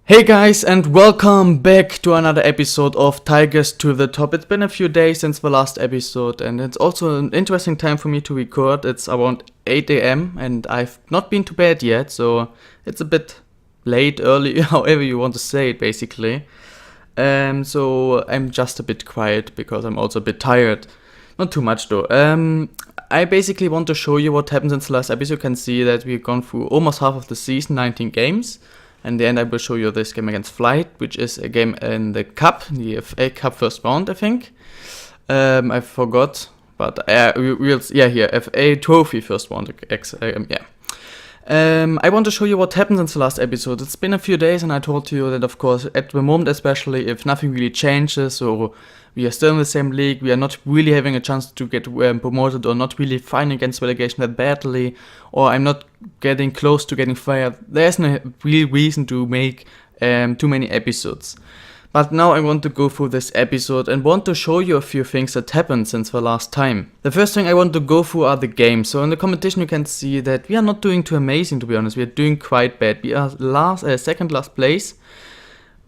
Hey guys, and welcome back to another episode of Tigers to the Top. It's been a few days since the last episode, and it's also an interesting time for me to record. It's around 8 a.m. and I've not been to bed yet, so it's a bit late, early, however you want to say it basically. So I'm just a bit quiet because I'm also a bit tired. Not too much though. I basically want to show you what happened since the last episode. You can see that we've gone through almost half of the season, 19 games. In the end, I will show you this game against Flight, which is a game in the Cup, the FA Cup first round, I think. I forgot, but here, FA Trophy first round, I want to show you what happened since the last episode. It's been a few days, and I told you that, of course, at the moment, especially if nothing really changes, or we are still in the same league, we are not really having a chance to get promoted, or not really fighting against relegation that badly, or I'm not getting close to getting fired, there's no real reason to make too many episodes. But now I want to go through this episode and want to show you a few things that happened since the last time. The first thing I want to go through are the games. So in the competition you can see that we are not doing too amazing, to be honest. We are doing quite bad. We are second last place.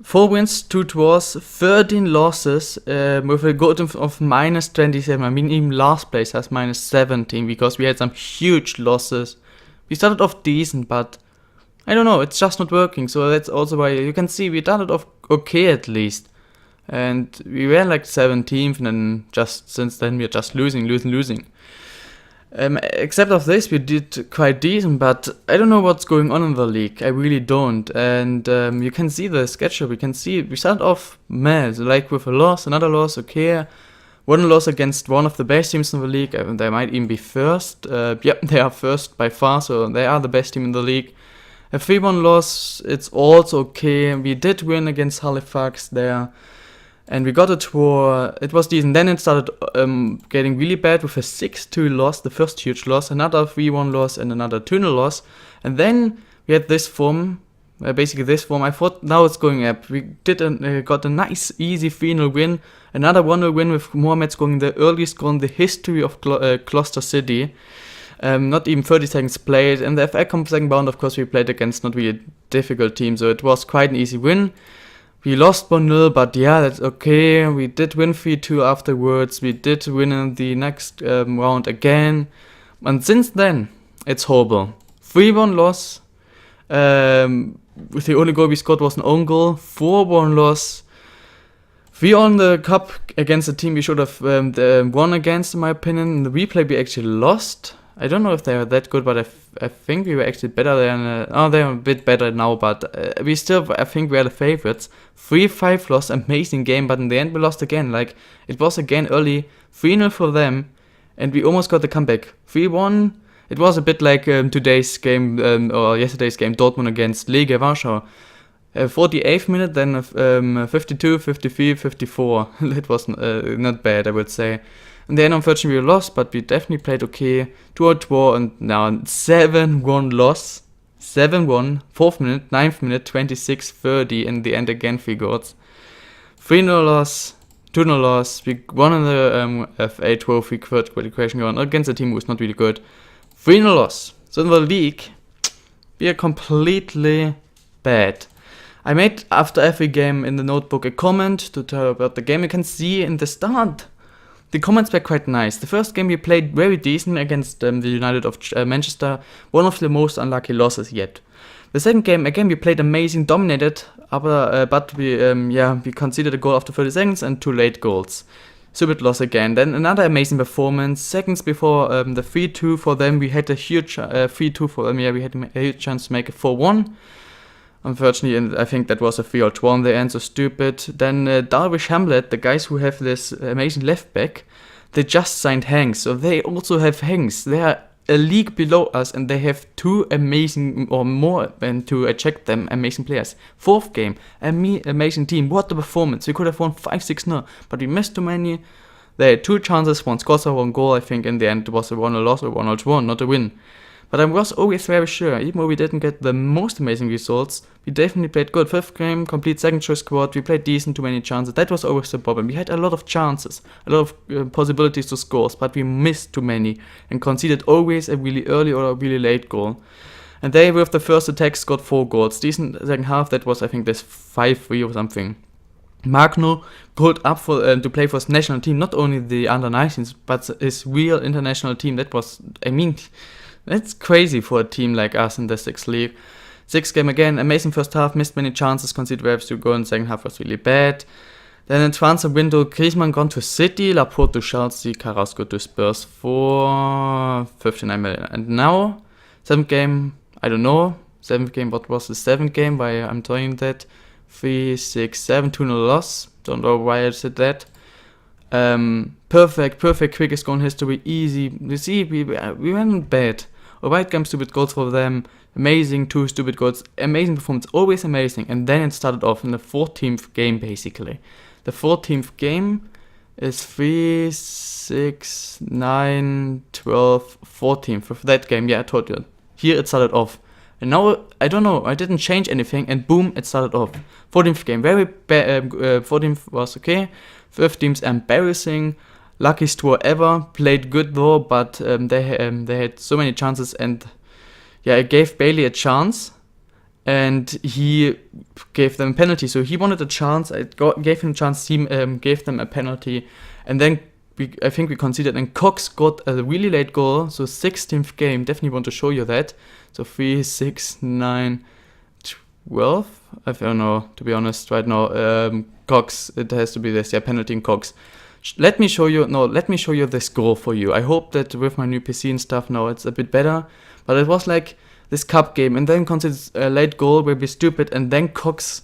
4 wins, 2 draws, 13 losses with a goal of minus 27. I mean, even last place has minus 17 because we had some huge losses. We started off decent, but I don't know, it's just not working. So that's also why you can see we started off okay at least. And we were like 17th, and then just since then we're just losing. Except of this, we did quite decent, but I don't know what's going on in the league. I really don't. And you can see the schedule. We can see we started off mad, like with a loss, another loss, okay. One loss against one of the best teams in the league. They might even be first. They are first by far, so they are the best team in the league. A 3-1 loss, it's also okay. We did win against Halifax there. And we got a draw. It was decent. Then it started getting really bad with a 6-2 loss, the first huge loss, another 3-1 loss, and another 2-0 loss. And then we had this form, basically this form. I thought now it's going up. We got a nice, easy 3-0 win. Another 1-0 win with Mohamed scoring the earliest goal in the history of Gloucester City. Not even 30 seconds played. In the FA Cup second round, of course, we played against not really a difficult team, so it was quite an easy win. We lost 1-0, but yeah, that's okay. We did win 3-2 afterwards. We did win in the next round again. And since then, it's horrible. 3-1 loss. With the only goal we scored was an own goal. 4-1 loss. We won the cup against a team we should have won against, in my opinion. In the replay, we actually lost. I don't know if they are that good, but I think we were actually better than... they're a bit better now, but I think we are the favorites. 3-5 loss, amazing game, but in the end we lost again. Like, it was again early, 3-0 for them, and we almost got the comeback. 3-1, it was a bit like today's game, or yesterday's game, Dortmund against Legia Warsaw. 48th minute, then 52, 53, 54. That was not bad, I would say. In the end, unfortunately, we lost, but we definitely played okay. 2-0 draw, and now 7-1 loss. 7-1, 4th minute, 9th minute, 26, 30, in the end again 3 goals. 3-0 loss, 2-0 loss. We won in the FA Trophy qualification round against a team who is not really good. 3-0 loss. So in the league, we are completely bad. I made, after every game in the notebook, a comment to tell about the game. You can see in the start, the comments were quite nice. The first game we played very decent against the United of Manchester, one of the most unlucky losses yet. The second game, again, we played amazing, dominated, but we conceded a goal after 30 seconds and 2 late goals. Stupid loss again. Then another amazing performance. Seconds before the 3-2 for them, we had a huge 3-2 for them. We had a huge chance to make it 4-1. Unfortunately, I think that was a 3-0 draw in the end, so stupid. Then Darvish Hamlet, the guys who have this amazing left back, they just signed Hanks, so they also have Hanks. They are a league below us, and they have 2 amazing, or more than to check them, amazing players. 4th game, amazing team. What a performance. We could have won 5-6-0, but we missed too many. They had 2 chances, 1 scored, 1 goal. I think in the end it was a 1-0 loss or 1-0 draw, not a win. But I was always very sure, even though we didn't get the most amazing results, we definitely played good. 5th game, complete second choice squad, we played decent, too many chances. That was always the problem. We had a lot of chances, a lot of possibilities to score, but we missed too many and conceded always a really early or a really late goal. And they, with the first attack, scored 4 goals. Decent second half, that was, I think, this 5-3 or something. Magno pulled up for to play for his national team, not only the under-19s, but his real international team. That was, I mean, that's crazy for a team like us in the 6th league. 6th game again, amazing first half, missed many chances, conceded very few goals, and second half was really bad. Then in transfer window, Griezmann gone to City, Laporte to Chelsea, Carrasco to Spurs for 59 million. And now, 7th game, I don't know, 7th game, what was the 7th game, why I'm telling you that, 3-6-7, 2-0 loss, don't know why I said that. Perfect, quickest goal in history, easy, you see, we weren't bad. Alright game, stupid goals for them, amazing, 2 stupid goals, amazing performance, always amazing. And then it started off in the 14th game, basically. The 14th game is 3, 6, 9, 12, 14th. With that game, yeah, I told you. Here it started off. And now, I don't know, I didn't change anything, and boom, it started off. 14th game, very bad, 14th was okay. 15th, embarrassing. Luckiest draw ever. Played good though, but they had so many chances, and yeah, I gave Bailey a chance. And he gave them a penalty. So he wanted a chance. I gave him a chance. He gave them a penalty. And then I think we conceded. And Cox got a really late goal. So 16th game. Definitely want to show you that. So 3, 6, 9, 12. I don't know, to be honest, right now. Cox, it has to be this. Yeah, penalty in Cox. Let me show you this goal for you. I hope that with my new PC and stuff now it's a bit better. But it was like this cup game, and then conceded a late goal will be stupid, and then Cox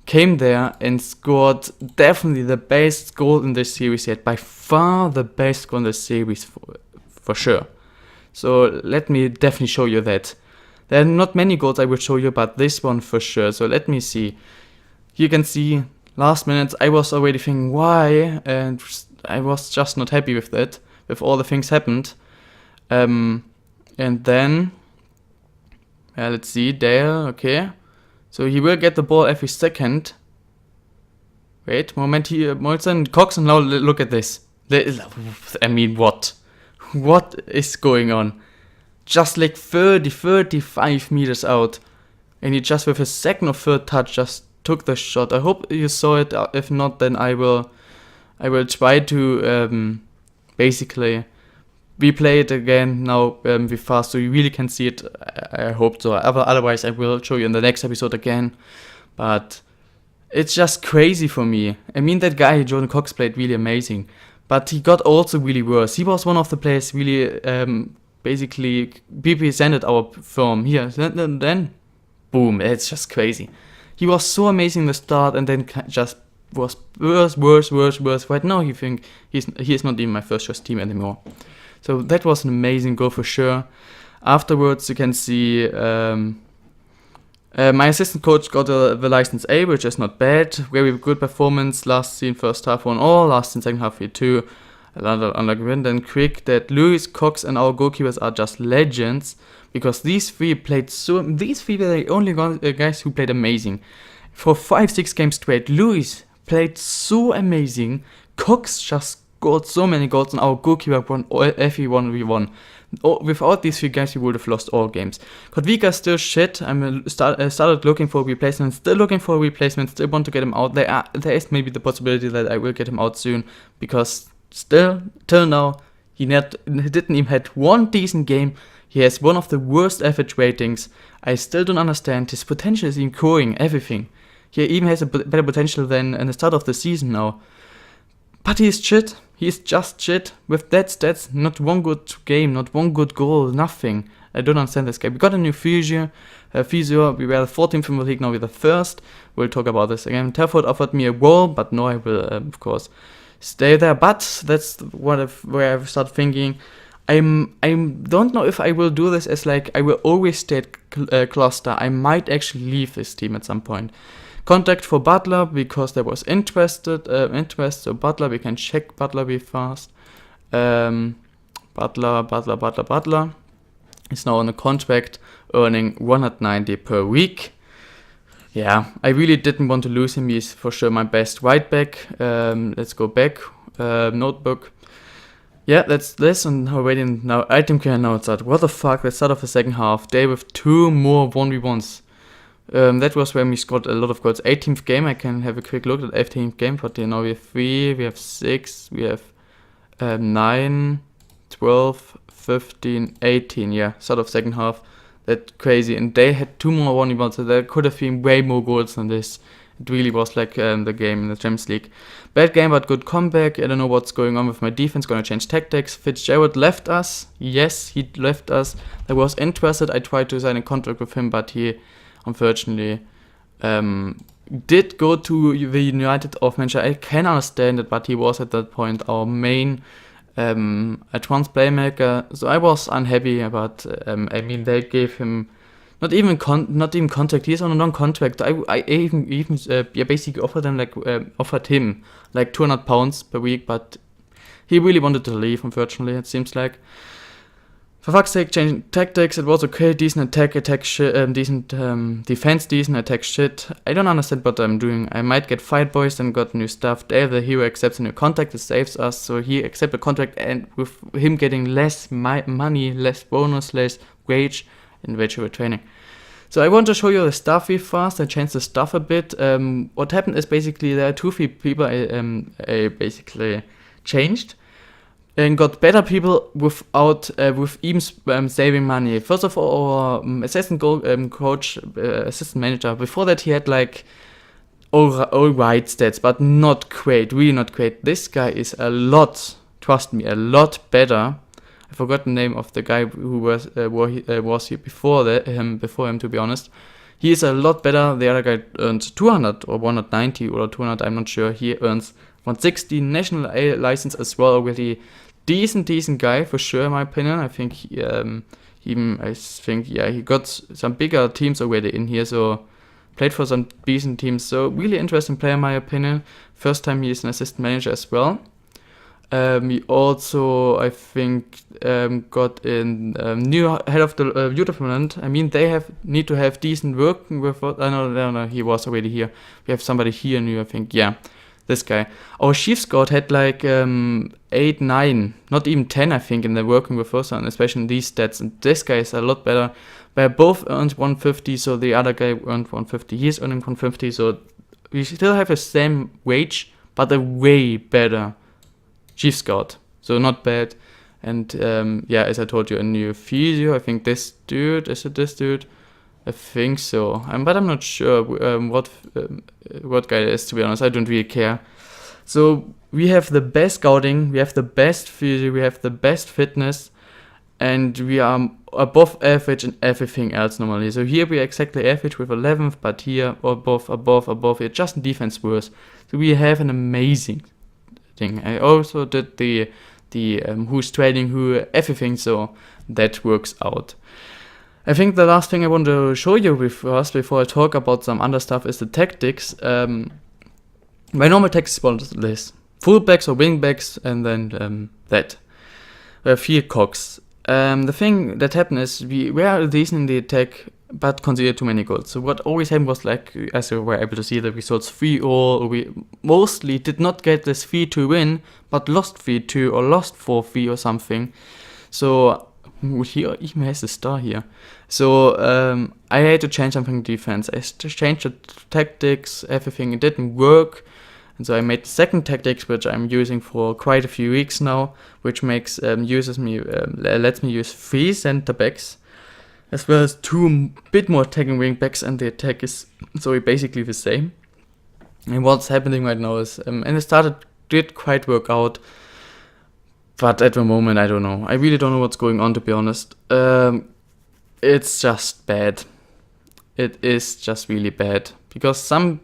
came there and scored definitely the best goal in this series yet, by far the best goal in the series for sure. So let me definitely show you that. There are not many goals I will show you, but this one for sure. So let me see. You can see last minutes I was already thinking why, and I was just not happy with that, with all the things happened. And then let's see, there, okay. So he will get the ball every second. Wait, moment here, Molson, Cox, and now look at this. I mean, what? What is going on? Just like 35 meters out. And he just with his second or third touch just took the shot. I hope you saw it. If not, then I will try to basically replay it again now with fast, so you really can see it. I hope so. Otherwise, I will show you in the next episode again. But it's just crazy for me. I mean, that guy Jordan Cox played really amazing, but he got also really worse. He was one of the players really basically represented our firm here. Then boom, it's just crazy. He was so amazing in the start, and then just was worse. Right now, you think he is not even my first choice team anymore. So that was an amazing goal for sure. Afterwards, you can see my assistant coach got the license A, which is not bad. Very good performance. Last scene, first half 1-0. Last scene, second half 3-2. Another win. Then quick that Lewis, Cox, and our goalkeepers are just legends, because these three were the only guys who played amazing. For 5-6 games straight, Lewis played so amazing. Cox just scored so many goals, and our goalkeeper won every 1v1. Without these three guys, we would have lost all games. Kodvika still shit. I started looking for a replacement. Still looking for a replacement. Still want to get him out. There is maybe the possibility that I will get him out soon, because still, till now, he didn't even had one decent game. He has one of the worst average ratings. I still don't understand. His potential is growing, everything. He even has a better potential than in the start of the season now. But he's shit. He's just shit. With that stats, not one good game, not one good goal, nothing. I don't understand this guy. We got a new physio. We were the 14th in the league, now we're the first. We'll talk about this again. Telford offered me a goal, but no, I will, of course, stay there. But that's where I've started thinking. I don't know if I will do this as like I will always stay at Gloucester. I might actually leave this team at some point. Contact for Butler, because there was interest. So Butler, we can check Butler be fast. Butler is now on a contract, earning 190 per week. Yeah, I really didn't want to lose him. He's for sure my best right back. Let's go back. Notebook. Yeah, that's this, and we're waiting now. Item care now it's at. What the fuck? Let's start off the second half. They with 2 more 1v1s. That was when we scored a lot of goals. 18th game, I can have a quick look at 18th game. But now we have 3, we have 6, we have 9, 12, 15, 18. Yeah, start of second half. That's crazy. And they had 2 more 1v1s, so there could have been way more goals than this. It really was like the game in the Champions League. Bad game, but good comeback. I don't know what's going on with my defense. Gonna change tactics. Fitzgerald left us. Yes, he left us. I was interested. I tried to sign a contract with him, but he unfortunately did go to the United of Manchester. I can understand it, but he was at that point our main advanced playmaker. So I was unhappy, but I mean they gave him not even contract. He's on a non-contract. I even basically offered him like 200 pounds per week, but he really wanted to leave. Unfortunately, it seems like. For fuck's sake, changing tactics. It was okay. Decent attack shit. Decent defense. Decent attack shit. I don't understand what I'm doing. I might get fired, boys, and got new stuff. There, the hero accepts a new contract. It saves us. So he accepts a contract, and with him getting less money, less bonus, less wage in virtual training. So I want to show you the stuff really fast. I changed the stuff a bit. What happened is basically there are 2-3 people I basically changed and got better people without with even saving money. First of all, our assistant coach, assistant manager. Before that, he had like all right stats, but not great. Really not great. This guy is a lot. Trust me, a lot better. I forgot the name of the guy who was here before him, to be honest. He is a lot better. The other guy earns 200 or 190 or 200, I'm not sure. He earns 160 national license as well. Already decent guy for sure, in my opinion. I think he got some bigger teams already in here, so played for some decent teams. So really interesting player, in my opinion. First time he is an assistant manager as well. We also, I think, got in new head of the youth development. I mean, they need to have decent working with. No, he was already here. We have somebody here new, I think. Yeah, this guy. Our chief scout had like 8, 9, not even 10, I think, in the working with us, and especially in these stats. And this guy is a lot better. But both earned 150, so the other guy earned 150. He's earning 150, so we still have the same wage, but a way better chief scout, so not bad. And as I told you, a new physio. I think this dude, is it this dude? I think so, but I'm not sure what guy it is, to be honest. I don't really care. So we have the best scouting, we have the best physio, we have the best fitness, and we are above average in everything else normally. So here we are exactly average with 11th, but here above, we're just in defense worse. So we have an amazing thing. I also did the who's trading who, everything, so that works out. I think the last thing I want to show you with us before I talk about some other stuff is the tactics. My normal tactics was this: fullbacks or wingbacks, and then that. We have 4 cogs. The thing that happened is we were decent in the attack, but conceded too many goals. So what always happened was, like, as you were able to see the results, 3-0, or we mostly did not get this 3-2 win, but lost 3-2 or lost 4-3 or something. So he even has a star here. So I had to change something in defense. I changed the tactics, everything. It didn't work. And so I made the second tactics, which I'm using for quite a few weeks now, which makes lets me use 3 center backs, as well as 2 bit more attacking wing backs, and the attack is so basically the same. And what's happening right now is, and it did quite work out, but at the moment I don't know. I really don't know what's going on, to be honest. It's just bad. It is just really bad, because some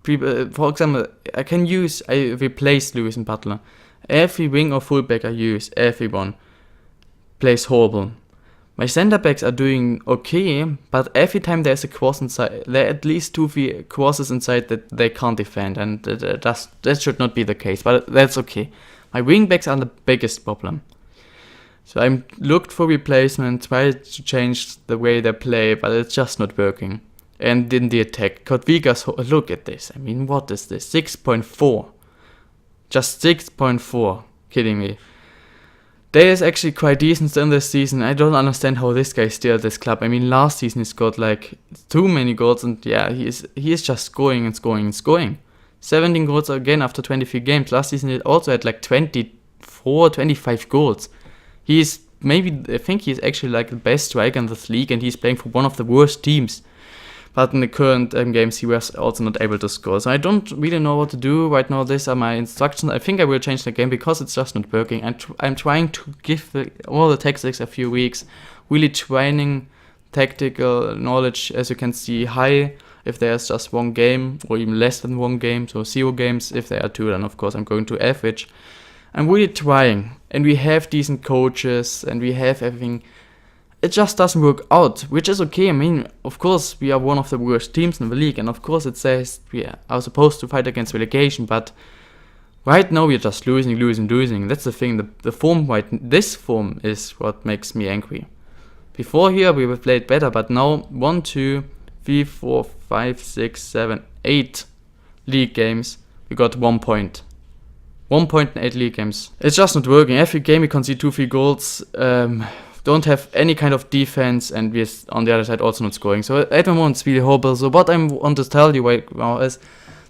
people, for example, I replaced Lewis and Butler. Every wing or fullback I use, everyone plays horrible. My center backs are doing okay, but every time there's a cross inside, there are at least 2-3 crosses inside that they can't defend, and that should not be the case, but that's okay. My wing backs are the biggest problem. So I looked for replacement, tried to change the way they play, but it's just not working. And in the attack, Kodvigas, look at this. I mean, what is this? 6.4. Just 6.4. Kidding me. They is actually quite decent still this season. I don't understand how this guy still at this club. I mean, last season he scored like too many goals, and yeah, he is just scoring and scoring and scoring. 17 goals again after 23 games. Last season he also had like 24, 25 goals. He's I think he's actually like the best striker in this league, and he's playing for one of the worst teams. But in the current games, he was also not able to score. So I don't really know what to do right now. These are my instructions. I think I will change the game because it's just not working. I'm trying to give all the tactics a few weeks, really training tactical knowledge, as you can see, high if there's just one game, or even less than one game, so 0 games. If there are 2, then of course I'm going to average. I'm really trying, and we have decent coaches, and we have everything. It just doesn't work out, which is okay. I mean, of course, we are one of the worst teams in the league, and of course it says we are supposed to fight against relegation, but right now we're just losing. That's the thing. The form this form is what makes me angry. Before here, we were played better, but now 1, 2, 3, 4, 5, 6, 7, 8 league games, we got 1 point. 1 point in 8 league games. It's just not working. Every game we concede 2-3 goals. Don't have any kind of defense, and we're on the other side also not scoring. So at the moment it's really horrible. So what I want to tell you right now is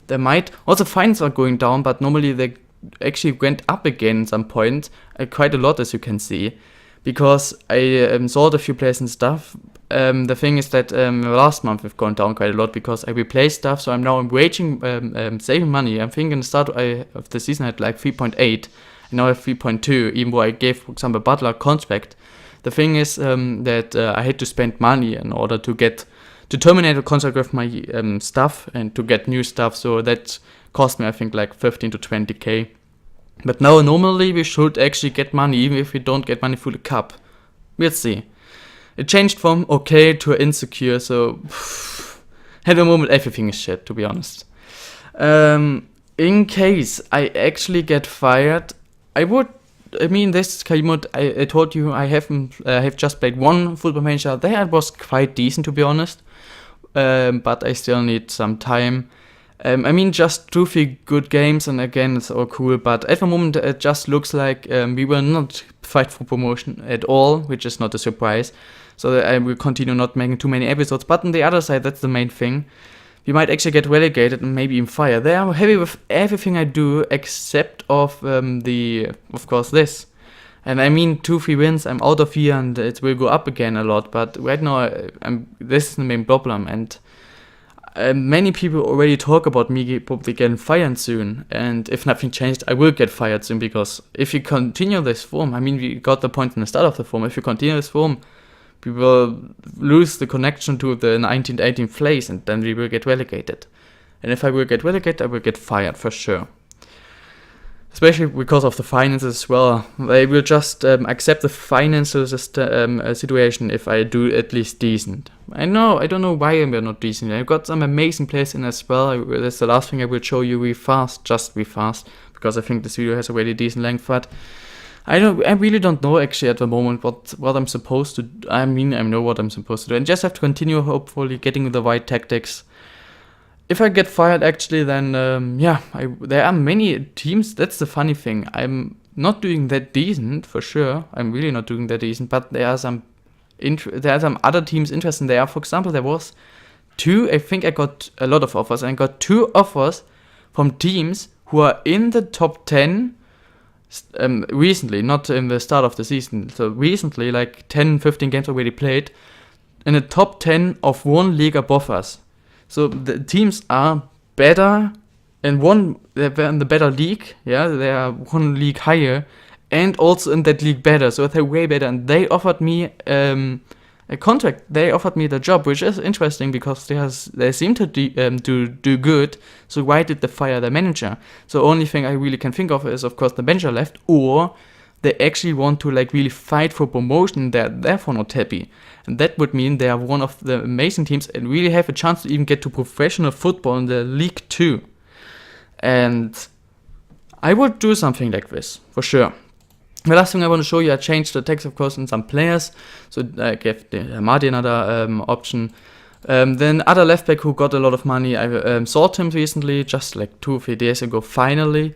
there might also fines are going down, but normally they actually went up again at some point, quite a lot, as you can see, because I sold a few players and stuff. The thing is that last month we've gone down quite a lot because I replaced stuff, so I'm now waging saving money. I think in the start of the season I had like 3.8, and now I have 3.2, even though I gave, for example, Butler a contract. The thing is that I had to spend money in order to terminate a contract with my stuff and to get new stuff, so that cost me I think like 15 to 20k. But now normally we should actually get money even if we don't get money through the cup. We'll see. It changed from okay to insecure, so at the moment everything is shit, to be honest. In case I actually get fired, this Kaimut, I told you I have just played one Football Manager. That was quite decent, to be honest, but I still need some time. Just 2-3 good games, and again it's all cool, but at the moment it just looks like we will not fight for promotion at all, which is not a surprise. So I will continue not making too many episodes, but on the other side, that's the main thing. We might actually get relegated and maybe even fired. They are happy with everything I do except of course this. And 2-3 wins, I'm out of here and it will go up again a lot. But right now, this is the main problem. And many people already talk about me probably getting fired soon. And if nothing changed, I will get fired soon, because if you continue this form, we got the point in the start of the form. If you continue this form, we will lose the connection to the 19th, 18th place, and then we will get relegated. And if I will get relegated, I will get fired for sure. Especially because of the finances as well. They will just accept the financial situation if I do at least decent. I don't know why I'm not decent. I've got some amazing players in as well. That's the last thing I will show you really fast, because I think this video has a really decent length, but I really don't know actually at the moment what I'm supposed to do. I know what I'm supposed to do, and just have to continue hopefully getting the right tactics. If I get fired actually, then there are many teams. That's the funny thing. I'm not doing that decent for sure. I'm really not doing that decent, but there are some other teams interested. There are, for example, there was 2. I think I got a lot of offers, and I got 2 offers from teams who are in the top 10. Recently, not in the start of the season, so recently, like 10-15 games already played, in the top 10 of one league above us. So the teams are better, and they're in the better league, they are one league higher, and also in that league better, so they're way better, and they offered me a contract. They offered me the job, which is interesting because they seem to do good. So why did they fire the manager? So only thing I really can think of is, of course, the manager left, or they actually want to really fight for promotion. They're therefore not happy, and that would mean they are one of the amazing teams and really have a chance to even get to professional football in the League 2. And I would do something like this for sure. The last thing I want to show you, I changed the text, of course, in some players. So I gave Marty another option. Then other left back who got a lot of money, I sold him recently, just like 2 or 3 days ago, finally.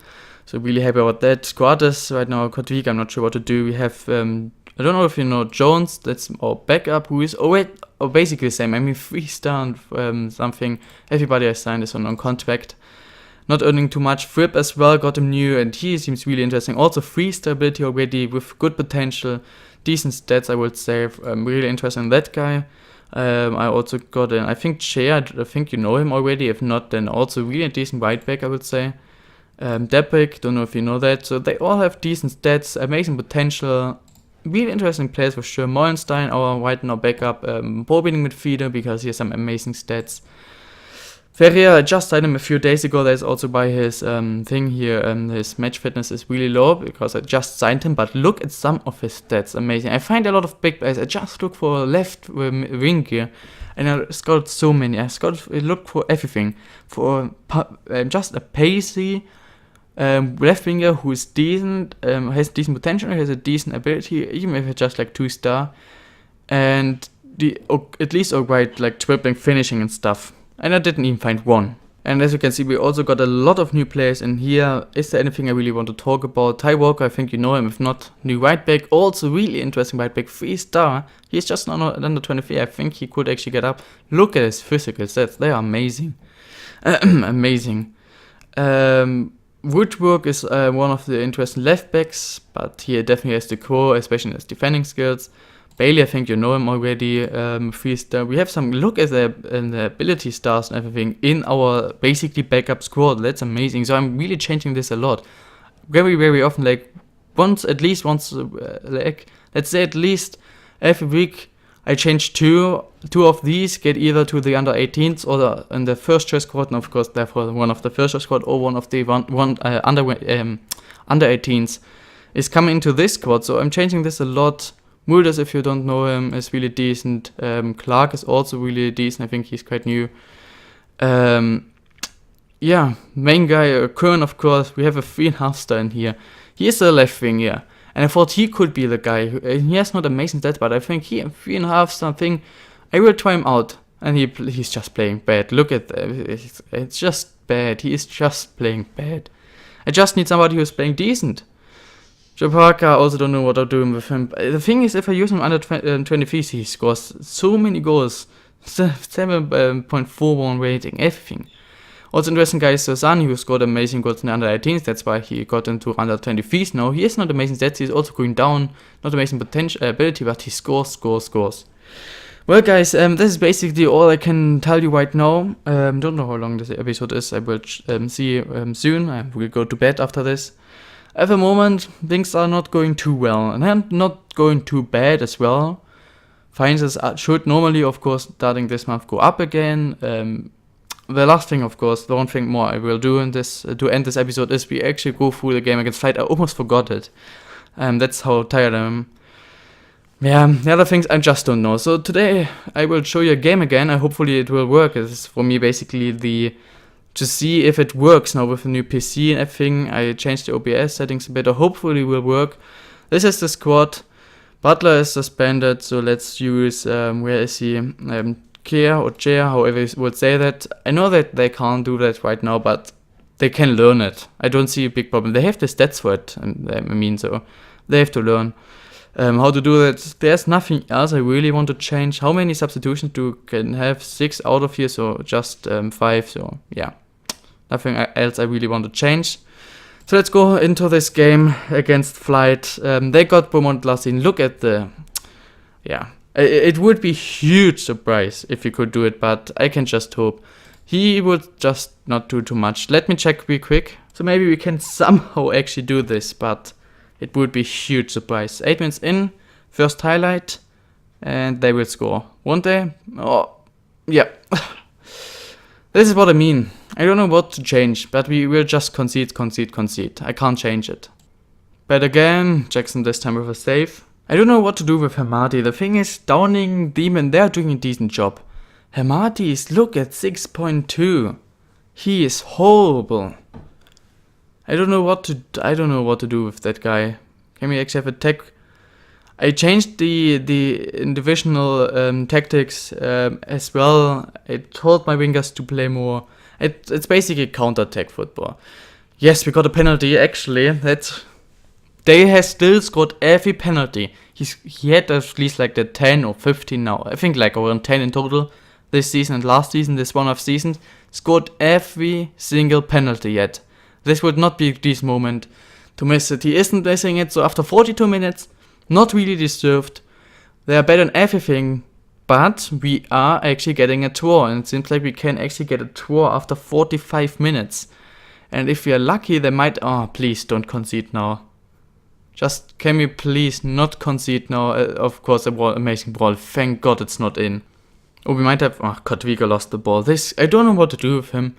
So really happy about that. Squad is right now quite weak. I'm not sure what to do. We have, I don't know if you know Jones, that's our backup, who is basically the same. I mean, 3-star and something. Everybody I signed is on contract. Not earning too much. Fripp as well, got him new, and he seems really interesting. Also 3-star ability already with good potential. Decent stats, I would say. I'm really interested in that guy. I also got I think Chair, I think you know him already. If not, then also really a decent right back, I would say. Depik, don't know if you know that. So they all have decent stats, amazing potential. Really interesting players for sure. Molenstein, our right now backup, ball-beating midfielder because he has some amazing stats. Ferreira, I just signed him a few days ago. That's also by his thing here. His match fitness is really low because I just signed him. But look at some of his stats. Amazing. I find a lot of big players. I just look for left wing here. And I scouted so many. I looked for everything. For just a pacey left winger who is decent. Has decent potential. Has a decent ability. Even if it's just like 2-star. And at least alright, like dribbling, finishing and stuff. And I didn't even find one. And as you can see, we also got a lot of new players in here. Is there anything I really want to talk about? Ty Walker, I think you know him. If not, new right back. Also really interesting right back. 3-star. He's just under 23. I think he could actually get up. Look at his physical stats. They are amazing. Amazing. Woodwork is one of the interesting left backs. But he definitely has to grow, especially in his defending skills. Bailey, I think you know him already, 3-star. We have some look at the ability stars and everything in our basically backup squad. That's amazing. So I'm really changing this a lot. Very, very often, like at least once, let's say at least every week, I change two of these, get either to the under 18s or in the first choice squad, and of course, therefore, one of the first choice squad or one of the under 18s is coming into this squad. So I'm changing this a lot. Mulders, if you don't know him, is really decent. Clark is also really decent. I think he's quite new. Yeah, main guy, Kern, of course. We have a 3.5-star in here. He is a left wing, yeah. And I thought he could be the guy. He has not amazing stats, but I think he 3.5-star thing. I will try him out. And he's just playing bad. Look at that. It's just bad. He is just playing bad. I just need somebody who's playing decent. Joe Parker, I also don't know what I'm doing with him. The thing is, if I use him under 23, he scores so many goals. 7.41 rating, everything. Also interesting guy is Sosani, who scored amazing goals in the under 18s. That's why he got into under 23s now. He has not amazing stats. He's also going down. Not amazing potential ability, but he scores. Well, guys, this is basically all I can tell you right now. Don't know how long this episode is. I will see you soon. I will go to bed after this. At the moment, things are not going too well, and not going too bad as well. Finances should normally, of course, starting this month, go up again. The last thing, of course, the one thing more I will do in this to end this episode is we actually go through the game against Flight. I almost forgot it. That's how tired I am. Yeah, the other things I just don't know. So today I will show you a game again. Hopefully it will work. It's for me basically to see if it works now with the new PC and everything. I changed the OBS settings a bit. Hopefully it will work. This is the squad. Butler is suspended, so let's use, where is he? Chair or Chair, however you would say that. I know that they can't do that right now, but they can learn it. I don't see a big problem. They have the stats for it, so they have to learn how to do that. There's nothing else I really want to change. How many substitutions can have? 6 out of here, so just 5, so yeah. Nothing else I really want to change. So let's go into this game against Flight. They got promoted last season. Look at it would be a huge surprise if he could do it, but I can just hope. He would just not do too much. Let me check real quick. So maybe we can somehow actually do this, but it would be a huge surprise. 8 minutes in, first highlight, and they will score. Won't they? Oh, yeah. This is what I mean. I don't know what to change, but we will just concede. I can't change it. But again, Jackson this time with a save. I don't know what to do with Hamadi. The thing is, Downing, Demon, they're doing a decent job. Hamadi is, look at 6.2. He is horrible. I don't know what to do with that guy. Can we actually have attack? I changed the divisional tactics as well. I told my wingers to play more. It's basically counter-attack football. Yes, we got a penalty actually. They have still scored every penalty. He had at least like the 10 or 15 now. I think like around 10 in total this season and last season, this one of seasons. Scored every single penalty yet. This would not be a decent moment to miss it. He isn't missing it, so after 42 minutes, not really deserved. They are better in everything, but we are actually getting a draw, and it seems like we can actually get a draw after 45 minutes. And if we are lucky, they might... Oh, please don't concede now. Just, can we please not concede now? Of course, amazing ball. Thank God it's not in. Oh, we might have... Oh, Kotwiga lost the ball. I don't know what to do with him.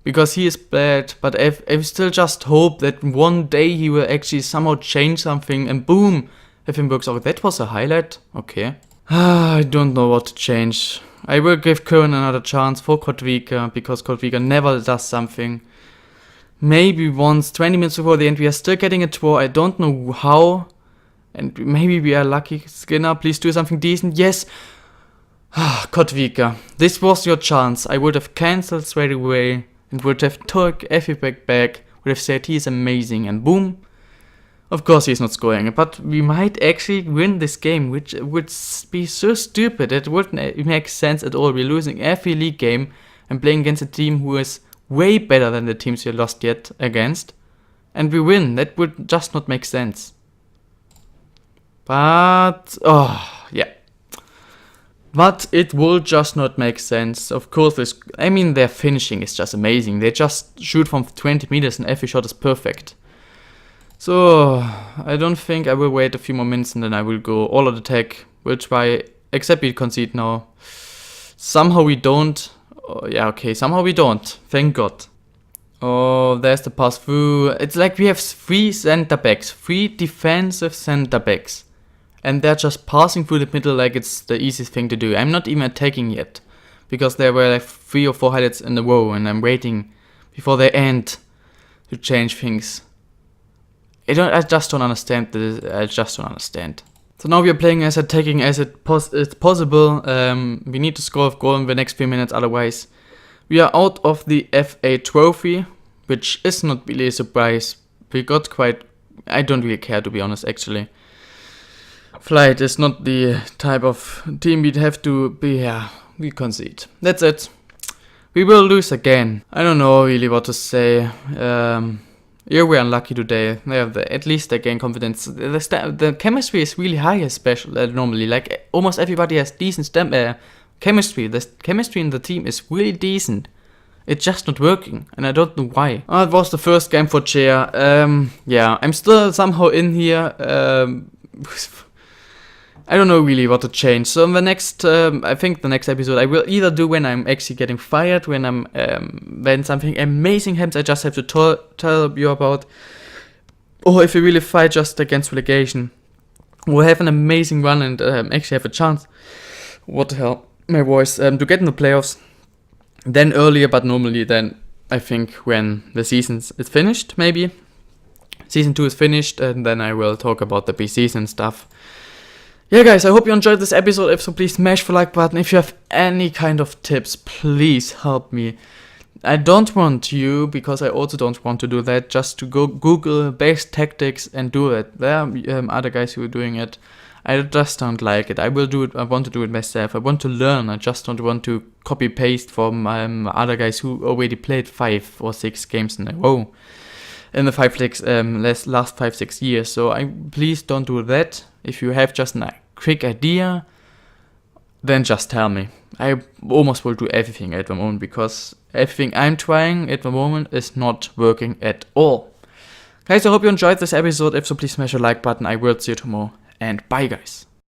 Because he is bad, but I still just hope that one day he will actually somehow change something, and boom, everything works out. That was a highlight? Okay. I don't know what to change. I will give Curran another chance for Kotwiga, because Kotwiga never does something. Maybe once, 20 minutes before the end, we are still getting a draw. I don't know how. And maybe we are lucky. Skinner, please do something decent. Yes. Kotwiga, this was your chance. I would have cancelled straight away and would have took everything back. Would have said he is amazing, and boom. Of course he's not scoring, but we might actually win this game, which would be so stupid. It wouldn't make sense at all. We're losing every league game and playing against a team who is way better than the teams we lost yet against. And we win. That would just not make sense. But, oh, yeah. But it will just not make sense. Of course, their finishing is just amazing. They just shoot from 20 meters and every shot is perfect. So, I don't think I will wait a few more minutes and then I will go all out attack. We'll try, except we concede now. Somehow we don't. Oh, yeah, okay, somehow we don't. Thank God. Oh, there's the pass through. It's like we have 3 center backs, 3 defensive center backs. And they're just passing through the middle like it's the easiest thing to do. I'm not even attacking yet. Because there were like 3 or 4 highlights in a row and I'm waiting before they end to change things. I just don't understand this. I just don't understand. So now we are playing as attacking as it's possible. We need to score a goal in the next few minutes, otherwise we are out of the FA trophy, which is not really a surprise. We got quite... I don't really care, to be honest, actually. Flight is not the type of team we'd have to be. Yeah, we concede. That's it. We will lose again. I don't know really what to say. Yeah, we're unlucky today. At least they gain confidence. The chemistry is really high, especially normally. Like almost everybody has decent chemistry. The chemistry in the team is really decent. It's just not working, and I don't know why. It was the first game for Chair. Yeah, I'm still somehow in here. I don't know really what to change. So in the next, I think the next episode I will either do when I'm actually getting fired, when something amazing happens I just have to tell you about, or if we really fight just against relegation, we'll have an amazing run and actually have a chance. What the hell, my voice, to get in the playoffs. Then earlier, but normally then I think when the season is finished, maybe. Season 2 is finished, and then I will talk about the pre-season stuff. Yeah guys, I hope you enjoyed this episode. If so, please smash the like button. If you have any kind of tips, please help me. I don't want you, because I also don't want to do that, just to go Google best tactics and do it. There are other guys who are doing it. I just don't like it. I will do it. I want to do it myself. I want to learn. I just don't want to copy paste from other guys who already played 5 or 6 games in a row in the last 5-6 years. So please don't do that. If you have just a quick idea, then just tell me. I almost will do everything at the moment, because everything I'm trying at the moment is not working at all. Guys, I hope you enjoyed this episode. If so, please smash the like button. I will see you tomorrow, and bye guys.